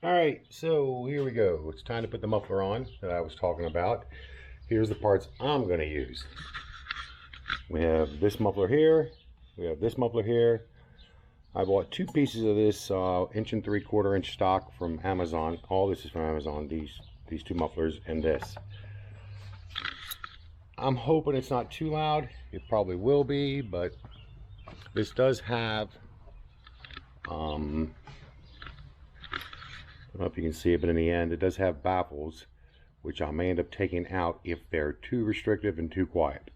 Alright, so here we go. It's time to put the muffler on that I was talking about. Here's the parts I'm going to use. We have this muffler here. We have this muffler here. I bought 2 pieces of this 1 3/4 inch stock from Amazon. All this is from Amazon, these 2 mufflers and this. I'm hoping it's not too loud. It probably will be, but this does have I don't know if you can see it, but in the end it does have baffles, which I may end up taking out if they're too restrictive and too quiet.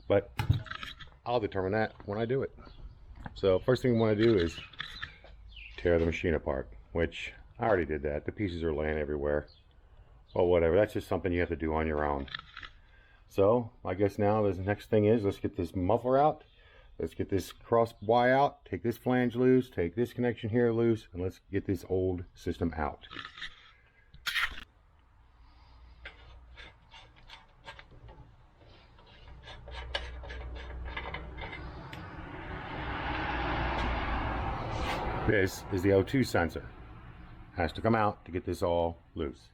But I'll determine that when I do it. So first thing we want to do is tear the machine apart, which I already did that. The pieces are laying everywhere. Well, whatever, that's just something you have to do on your own. So I guess now the next thing is, let's get this muffler out. Let's get this cross Y out, take this flange loose, take this connection here loose, and let's get this old system out. This is the O2 sensor. Has to come out to get this all loose.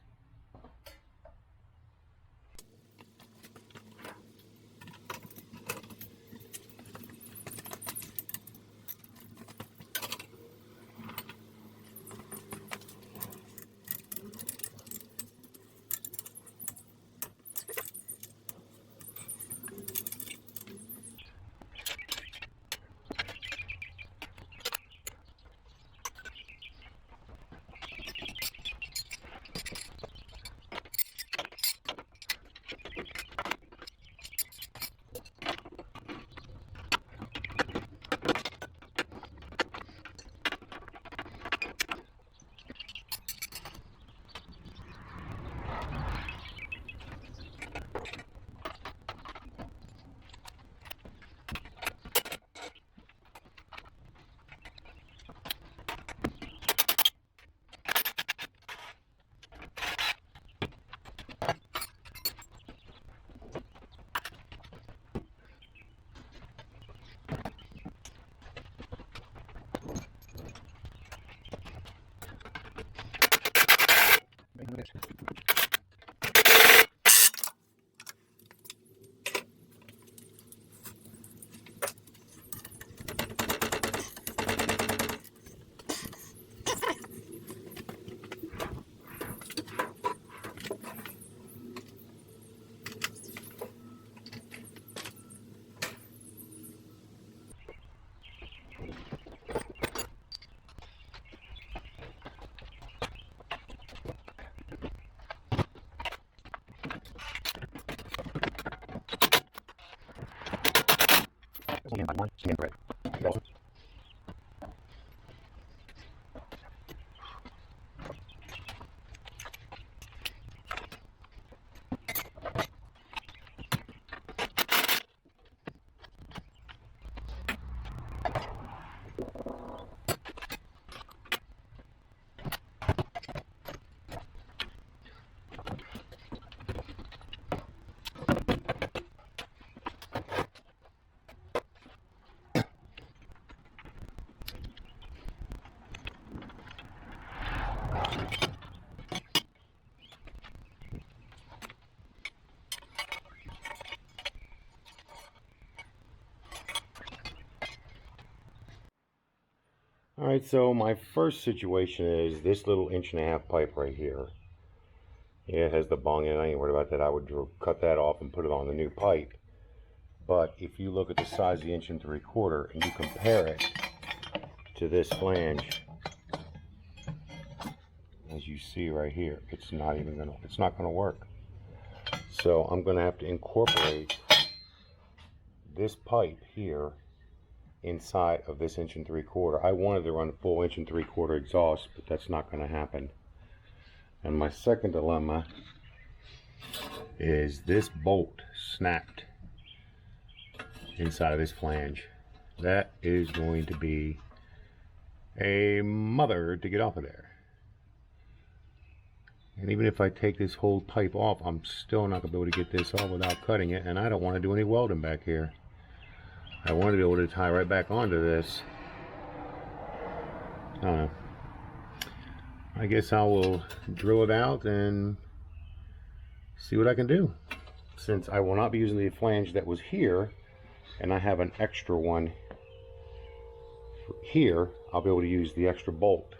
Alright, so my first situation is this little 1.5" pipe right here. Yeah, it has the bung in. I ain't worried about that. I would cut that off and put it on the new pipe. But if you look at the size of the 1 3/4 and you compare it to this flange, as you see right here, it's not gonna work. So I'm gonna have to incorporate this pipe here inside of this 1 3/4. I wanted to run a full 1 3/4 exhaust, but that's not going to happen. And my second dilemma is this bolt snapped inside of this flange. That is going to be a mother to get off of there. And even if I take this whole pipe off, I'm still not going to be able to get this off without cutting it, and I don't want to do any welding back here. I want to be able to tie right back onto this. I don't know. I guess I will drill it out and see what I can do. Since I will not be using the flange that was here, and I have an extra one here, I'll be able to use the extra bolt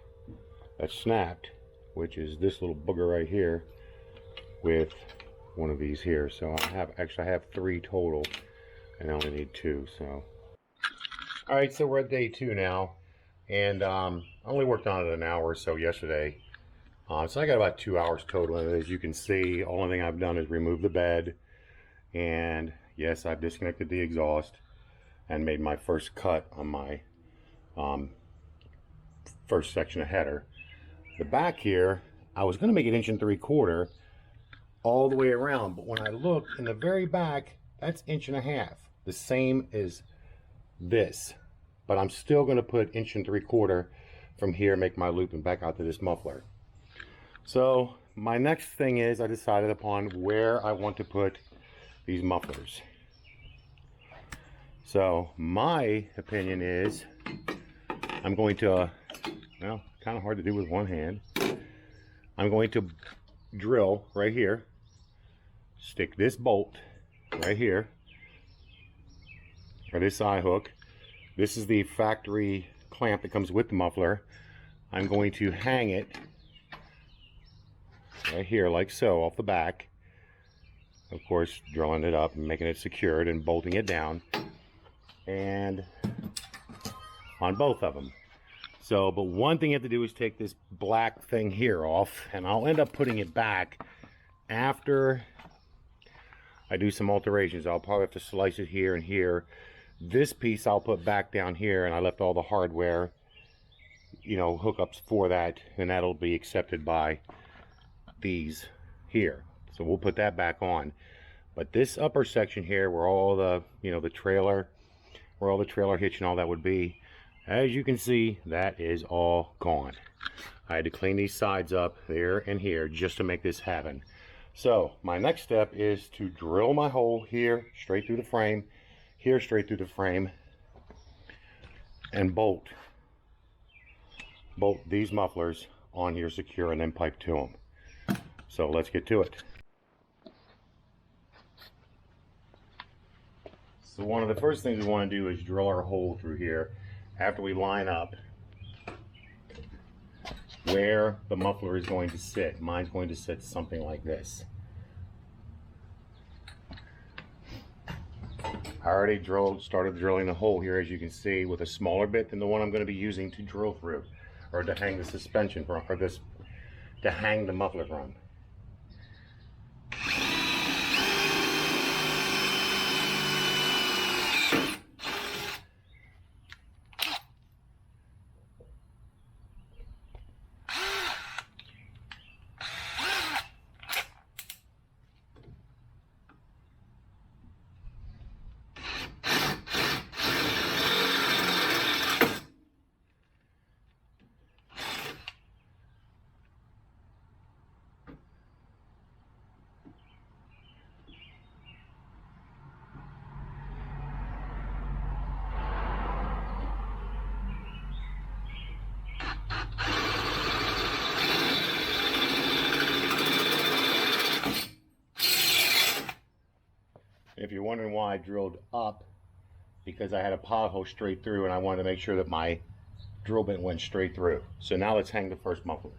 that snapped, which is this little booger right here, with one of these here. So I have 3 total, and I only need 2. So all right, so we're at day 2 now, and I only worked on it an hour or so yesterday, so I got about 2 hours total. And as you can see, only thing I've done is remove the bed, and yes, I've disconnected the exhaust and made my first cut on my first section of header. The back here, I was going to make it 1 3/4 all the way around, but when I look in the very back, that's 1.5 inches, the same as this. But I'm still going to put 1 3/4 from here, make my loop, and back out to this muffler. So my next thing is, I decided upon where I want to put these mufflers. So my opinion is, I'm going to, well, kind of hard to do with one hand. I'm going to drill right here, stick this bolt right here, or this eye hook. This is the factory clamp that comes with the muffler. I'm going to hang it right here like so off the back. Of course, drilling it up and making it secured and bolting it down, and on both of them. So, but one thing you have to do is take this black thing here off, and I'll end up putting it back after I do some alterations. I'll probably have to slice it here and here. This piece I'll put back down here, and I left all the hardware, you know, hookups for that, and that'll be accepted by these here. So we'll put that back on. But this upper section here, where all the, you know, the trailer, where all the trailer hitch and all that would be, as you can see, that is all gone. I had to clean these sides up there and here just to make this happen. So my next step is to drill my hole here straight through the frame, here straight through the frame, and bolt these mufflers on here secure, and then pipe to them. So let's get to it. So one of the first things we want to do is drill our hole through here after we line up where the muffler is going to sit. Mine's going to sit something like this. I already started drilling the hole here, as you can see, with a smaller bit than the one I'm going to be using to drill through, or to hang the suspension from, or this, to hang the muffler from. If you're wondering why I drilled up, because I had a pothole straight through, and I wanted to make sure that my drill bit went straight through. So now let's hang the first muffler.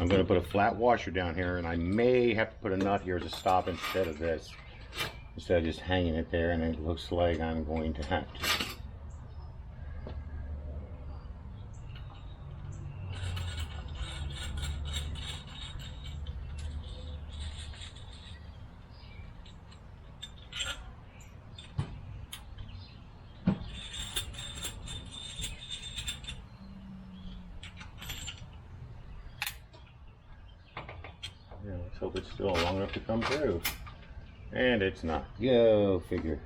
I'm going to put a flat washer down here, and I may have to put a nut here as a stop instead of this, instead of just hanging it there, and it looks like I'm going to have to. still long enough to come through. And it's not. Go figure.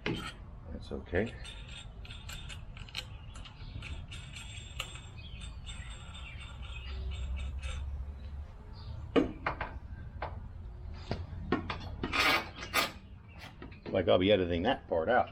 That's okay. Like I'll be editing that part out.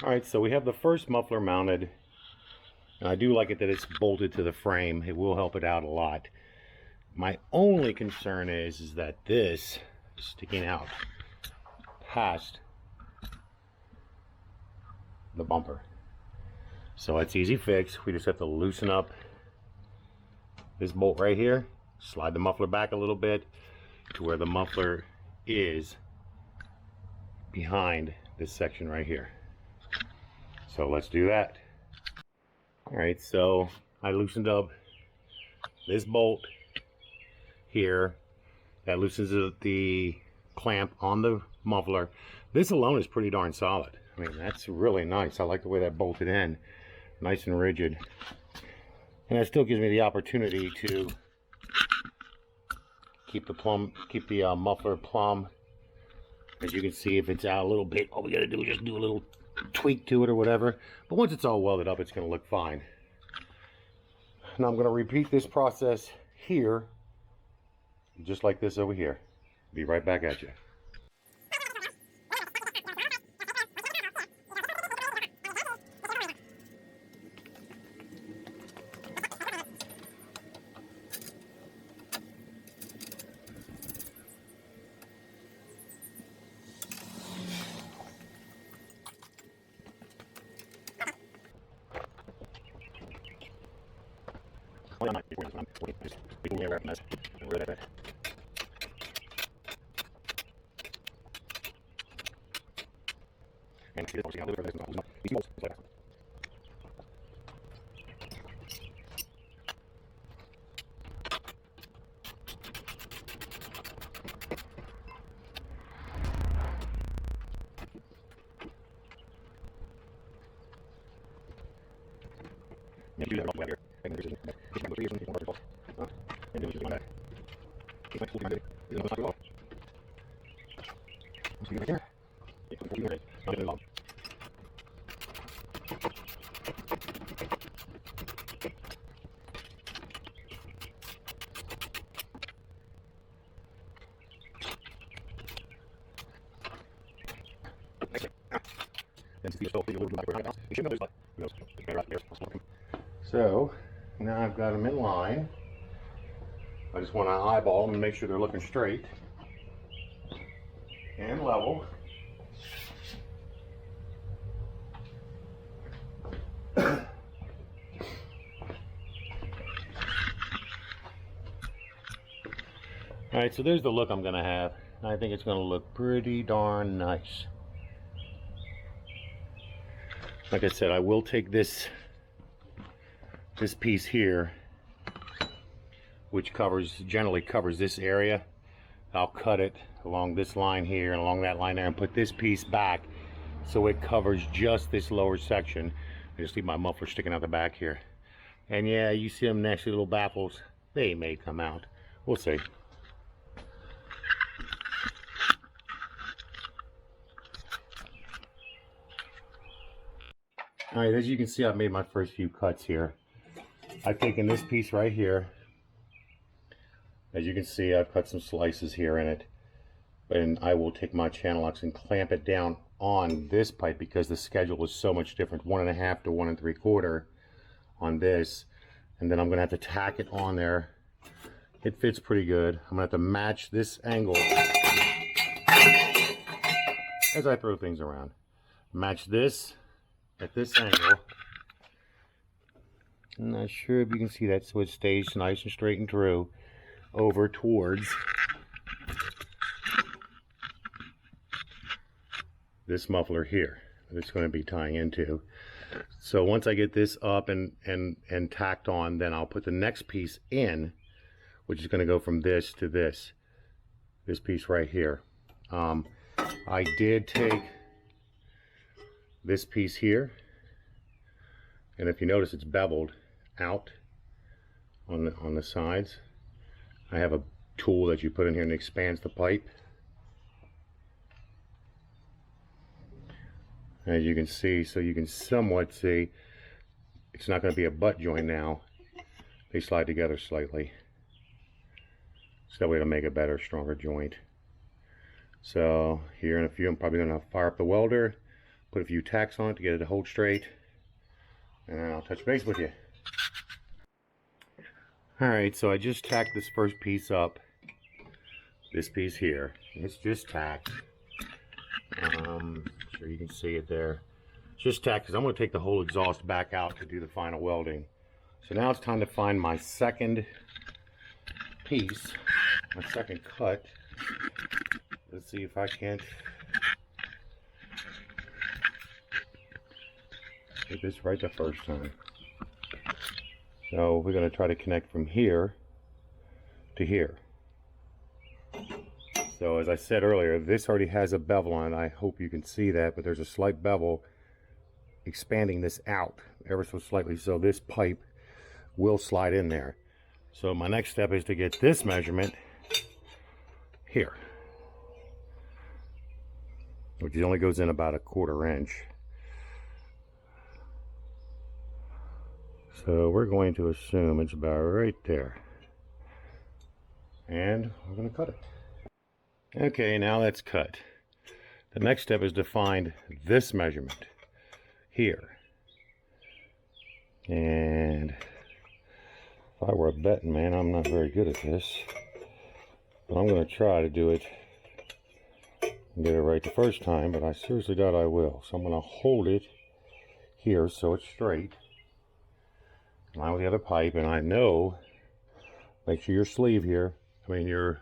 Alright, so we have the first muffler mounted, and I do like it that it's bolted to the frame. It will help it out a lot. My only concern is that this is sticking out past the bumper. So it's easy fix. We just have to loosen up this bolt right here, slide the muffler back a little bit to where the muffler is behind this section right here. So let's do that. Alright, so I loosened up this bolt here. That loosens the clamp on the muffler. This alone is pretty darn solid. I mean, that's really nice. I like the way that bolted in. Nice and rigid. And that still gives me the opportunity to keep the muffler plumb. As you can see, if it's out a little bit, all we gotta do is just do a little tweak to it or whatever. But once it's all welded up, it's gonna look fine. Now I'm gonna repeat this process here, just like this over here. Be right back at you. So now I've got them in line. I just want to eyeball them and make sure they're looking straight and level. Alright, so there's the look I'm going to have. I think it's going to look pretty darn nice. Like I said, I will take this piece here, which generally covers this area. I'll cut it along this line here and along that line there and put this piece back so it covers just this lower section. I just leave my muffler sticking out the back here. And yeah, you see them nasty little baffles. They may come out. We'll see. Alright, as you can see, I've made my first few cuts here. I've taken this piece right here. As you can see, I've cut some slices here in it. And I will take my channel locks and clamp it down on this pipe because the schedule is so much different. 1.5 to 1 3/4 on this. And then I'm going to have to tack it on there. It fits pretty good. I'm going to have to match this angle as I throw things around. Match this at this angle. I'm not sure if you can see that, so it stays nice and straight and true over towards this muffler here that it's going to be tying into. So once I get this up and tacked on, then I'll put the next piece in, which is going to go from this to this piece right here. I did take this piece here, and if you notice, it's beveled out on the sides. I have a tool that you put in here and expands the pipe. As you can see, so you can somewhat see, it's not going to be a butt joint now. They slide together slightly. So that way it'll make a better, stronger joint. So here in a few, I'm probably going to fire up the welder, put a few tacks on it to get it to hold straight, and then I'll touch base with you. Alright, so I just tacked this first piece up. This piece here. It's just tacked. Sure you can see it there. It's just tacked because I'm going to take the whole exhaust back out to do the final welding. So now it's time to find my second piece, my second cut. Let's see if I can't get this right the first time. So we're going to try to connect from here to here. So as I said earlier, this already has a bevel on it. I hope you can see that, but there's a slight bevel expanding this out ever so slightly, so this pipe will slide in there. So my next step is to get this measurement here, which only goes in about 1/4 inch. So we're going to assume it's about right there, and we're going to cut it. Okay, now that's cut. The next step is to find this measurement here. And if I were a betting man, I'm not very good at this, but I'm going to try to do it and get it right the first time, but I seriously doubt I will. So I'm going to hold it here so it's straight, in line with the other pipe, and I know, make sure your sleeve here, your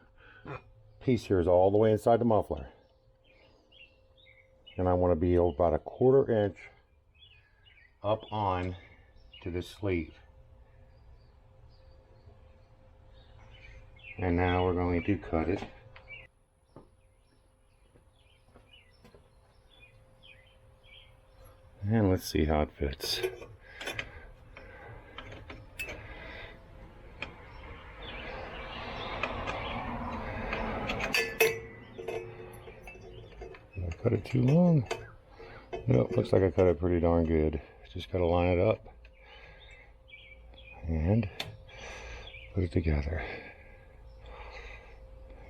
piece here is all the way inside the muffler, and I want to be about 1/4 inch up on to this sleeve. And now we're going to cut it. And let's see how it fits. Cut it too long? Nope, looks like I cut it pretty darn good. Just gotta line it up and put it together.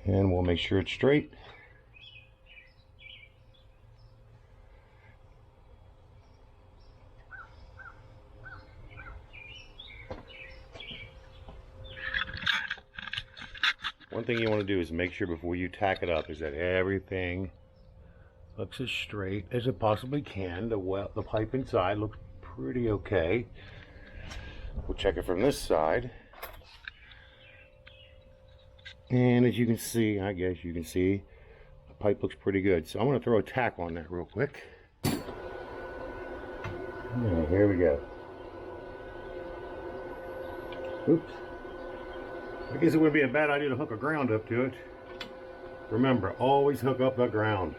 And we'll make sure it's straight. One thing you want to do is make sure before you tack it up is that everything looks as straight as it possibly can. The pipe inside looks pretty okay. We'll check it from this side. And as you can see, I guess you can see, the pipe looks pretty good. So I'm going to throw a tack on that real quick. Alright, here we go. Oops. I guess it wouldn't be a bad idea to hook a ground up to it. Remember, always hook up the ground.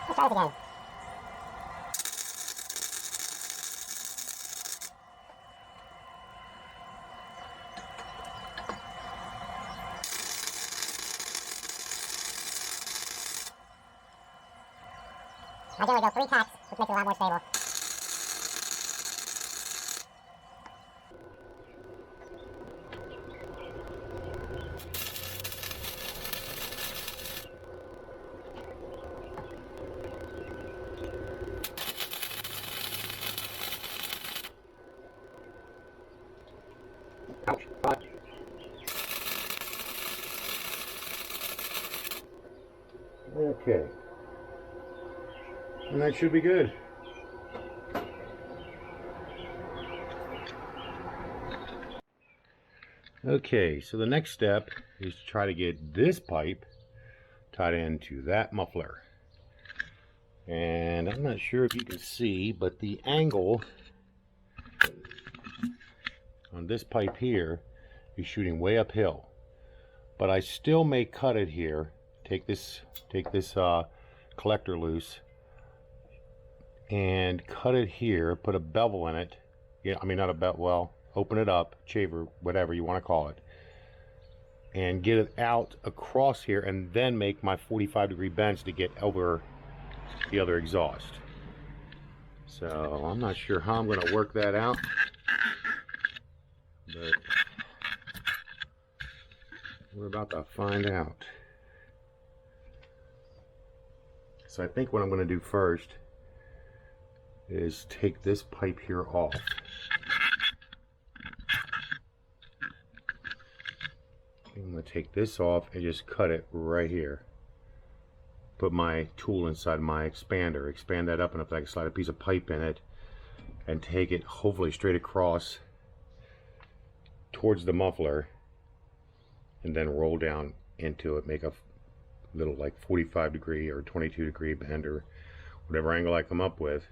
Let's try it again. I generally go 3 tacks, which makes it a lot more stable. Ouch. Hot. Okay. And that should be good. Okay, so the next step is to try to get this pipe tied into that muffler. And I'm not sure if you can see, but the angle on this pipe here is shooting way uphill. But I still may cut it here. Take this collector loose and cut it here, put a bevel in it. Yeah, I mean not a bevel, well, open it up, shaver, whatever you want to call it, and get it out across here, and then make my 45-degree bends to get over the other exhaust. So I'm not sure how I'm going to work that out, but we're about to find out. So I think what I'm going to do first is take this pipe here off. I'm going to take this off and just cut it right here. Put my tool inside my expander, expand that up enough that I can slide a piece of pipe in it and take it hopefully straight across towards the muffler, and then roll down into it, make a little like 45-degree or 22-degree bend or whatever angle I come up with,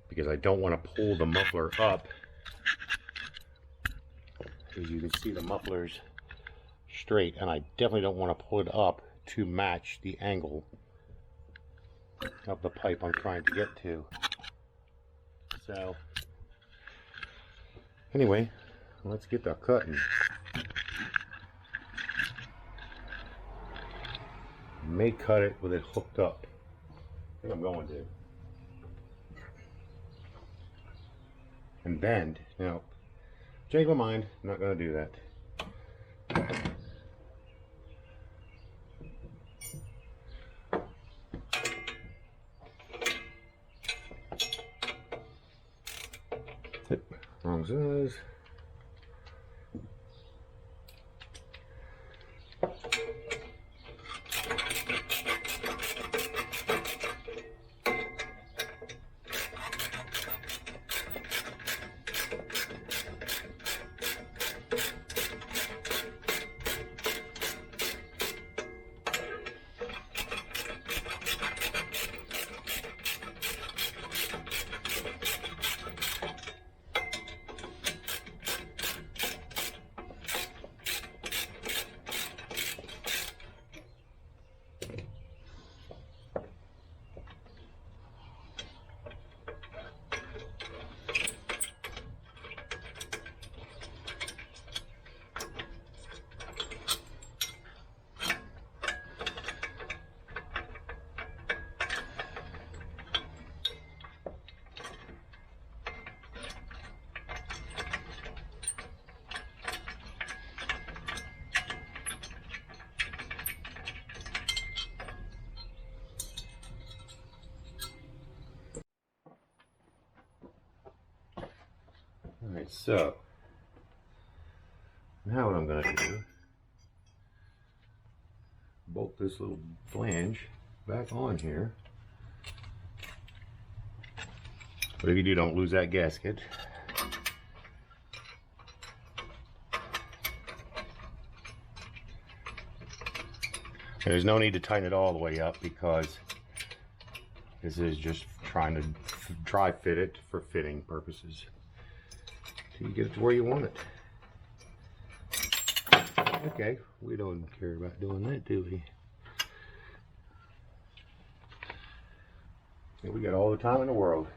because I don't want to pull the muffler up. As you can see, the muffler's straight, and I definitely don't want to pull it up to match the angle of the pipe I'm trying to get to. So anyway, let's get the cutting. May cut it with it hooked up. I think I'm going to. And bend. Now, change my mind. I'm not going to do that. Wrong size. Alright, so now what I'm going to do, bolt this little flange back on here, But if you do, don't lose that gasket. And there's no need to tighten it all the way up because this is just trying to dry fit it for fitting purposes till you get it to where you want it. Okay, we don't care about doing that, do we? Yeah, we got all the time in the world.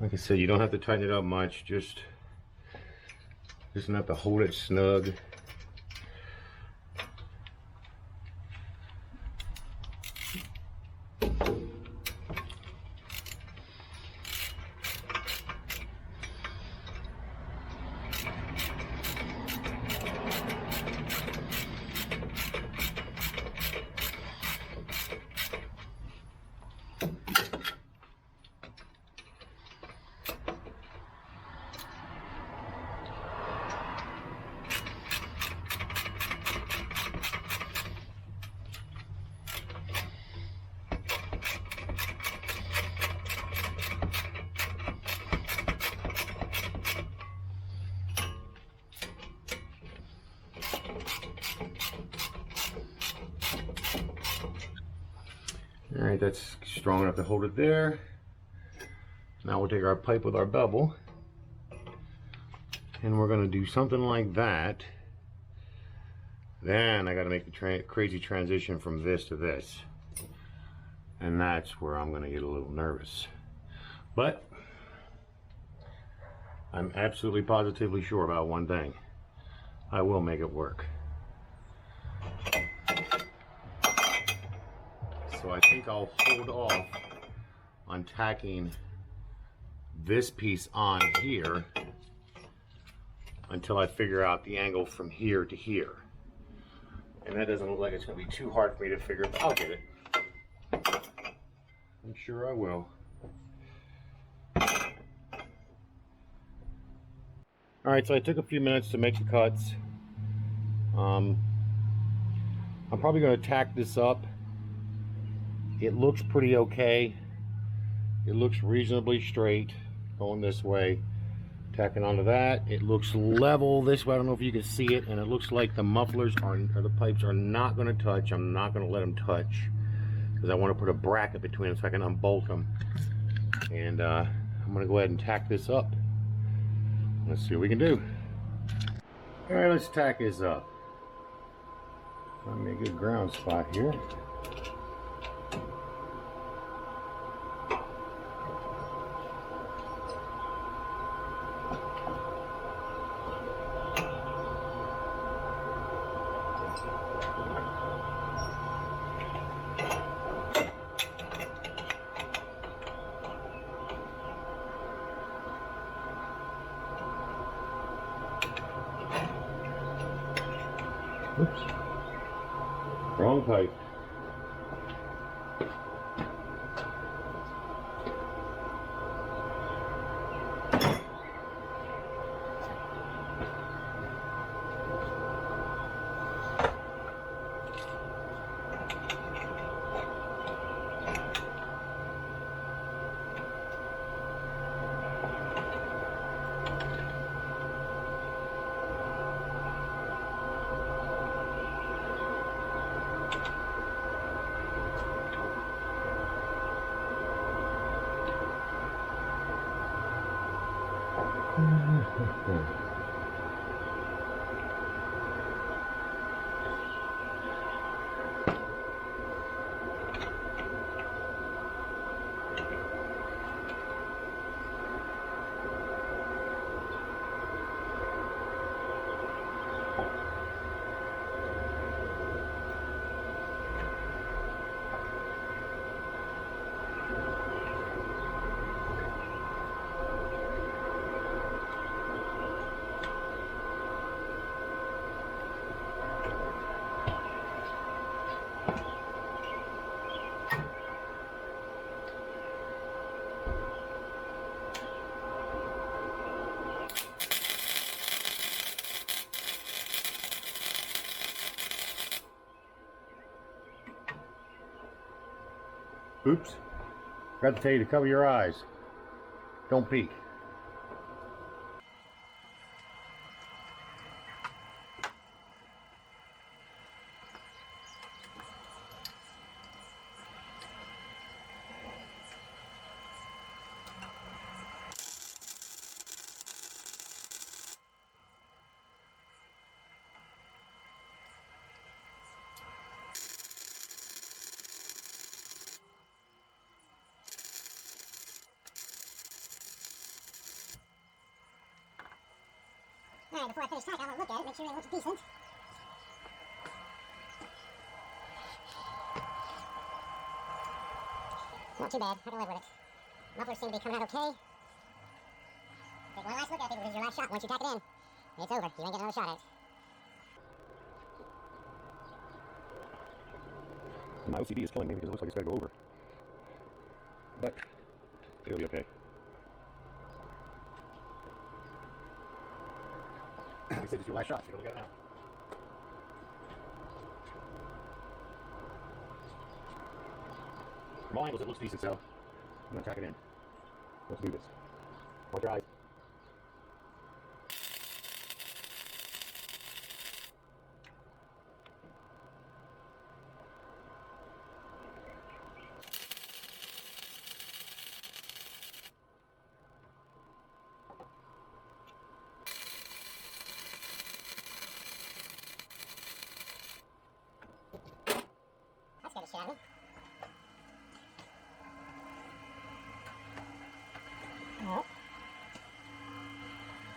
Like I said, you don't have to tighten it up much, just enough to hold it snug. All right, that's strong enough to hold it there. Now we'll take our pipe with our bevel, and we're going to do something like that. Then I got to make the crazy transition from this to this, and that's where I'm going to get a little nervous. But I'm absolutely positively sure about one thing: I will make it work. So I think I'll hold off on tacking this piece on here until I figure out the angle from here to here. And that doesn't look like it's going to be too hard for me to figure out. I'll get it. I'm sure I will. Alright, so I took a few minutes to make the cuts. I'm probably going to tack this up. It looks pretty okay. It looks reasonably straight going this way. Tacking onto that, it looks level this way. I don't know if you can see it, and it looks like the mufflers or the pipes are not going to touch. I'm not going to let them touch because I want to put a bracket between them so I can unbolt them. And I'm going to go ahead and tack this up. Let's see what we can do. All right, let's tack this up. Find me a good ground spot here. Oops. Wrong pipe. Oops. Forgot to tell you to cover your eyes. Don't peek. Alright, before I finish tack, I'll look at it, make sure it looks decent. Not too bad, I can live with it. Mufflers seem to be coming out okay. Take one last look at it, this is your last shot. Once you tack it in, it's over. You ain't getting another shot at it. My OCD is killing me because it looks like it's got to go over. But it'll be okay. Like I said, it's your last shot, so you look at it now. From all angles, it looks decent, so I'm going to tack it in. Let's do this. Watch your eyes. That scared the shit out of me. Oh.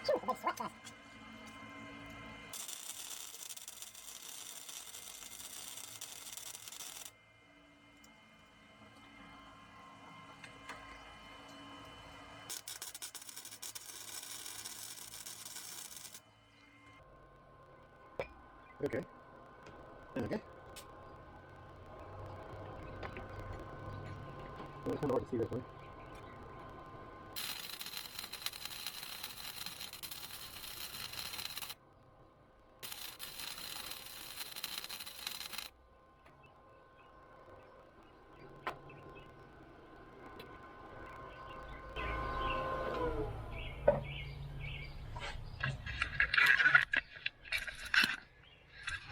Phew, a big sweat dust. Okay. Okay. Well, it's kind of hard to see this one.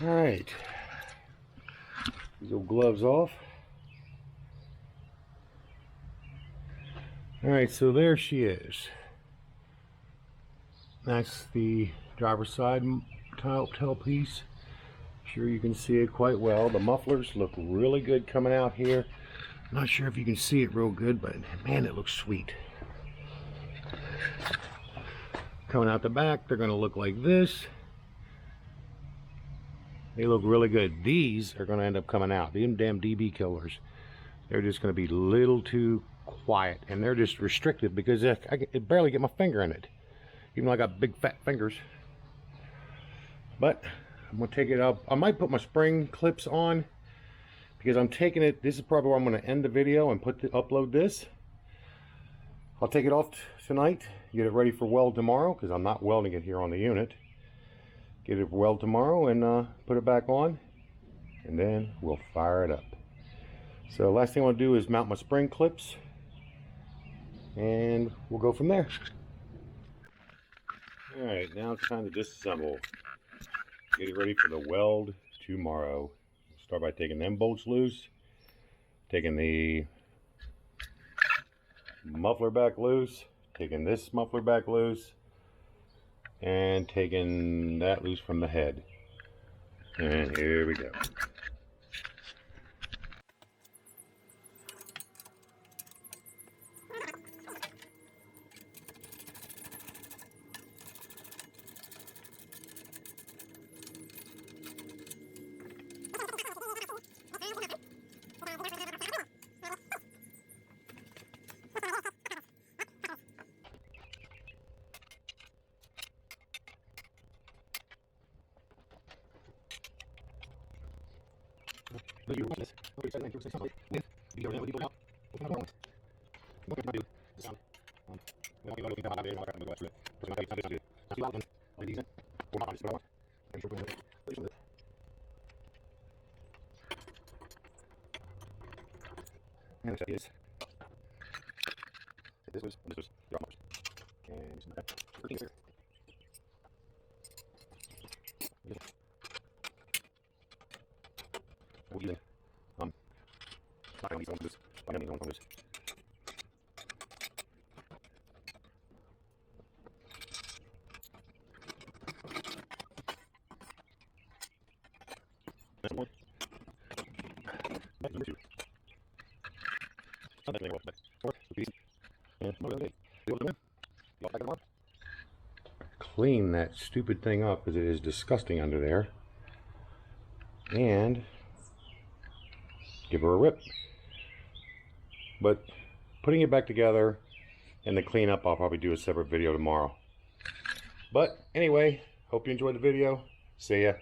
All right, these old gloves off. All right, so there she is. That's the driver's side tailpiece. Sure you can see it quite well. The mufflers look really good coming out here. Not sure if you can see it real good, but man, it looks sweet. Coming out the back, they're going to look like this. They look really good. These are going to end up coming out. These damn DB killers. They're just going to be a little too quiet. And they're just restricted because I can barely get my finger in it. Even though I got big fat fingers. But I'm going to take it up. I might put my spring clips on. Because I'm taking it. This is probably where I'm going to end the video and upload this. I'll take it off tonight. Get it ready for weld tomorrow. Because I'm not welding it here on the unit. Get it weld tomorrow and put it back on, and then we'll fire it up. So last thing I want to do is mount my spring clips, and we'll go from there. All right, now it's time to disassemble. Get it ready for the weld tomorrow. Start by taking them bolts loose, taking the muffler back loose, taking this muffler back loose, and taking that loose from the head. And here we go. But you watch this. Okay, Z950 Assembly with the LED board out. Open up balance. What can I do? The sound. Well, you looking down my video, I'm going to go through it. Because my face sound is not too loud then. LEDs in. Or not, just what I want. Make sure we're going to do this. And this is this was the mufflers. And some of that. We're using I only want this. I only want this. That's one. That's number two. Not that anymore, but four, piece, and more than eight. Clean that stupid thing up because it is disgusting under there. And give her a rip. But putting it back together and the cleanup, I'll probably do a separate video tomorrow. But anyway, hope you enjoyed the video. See ya.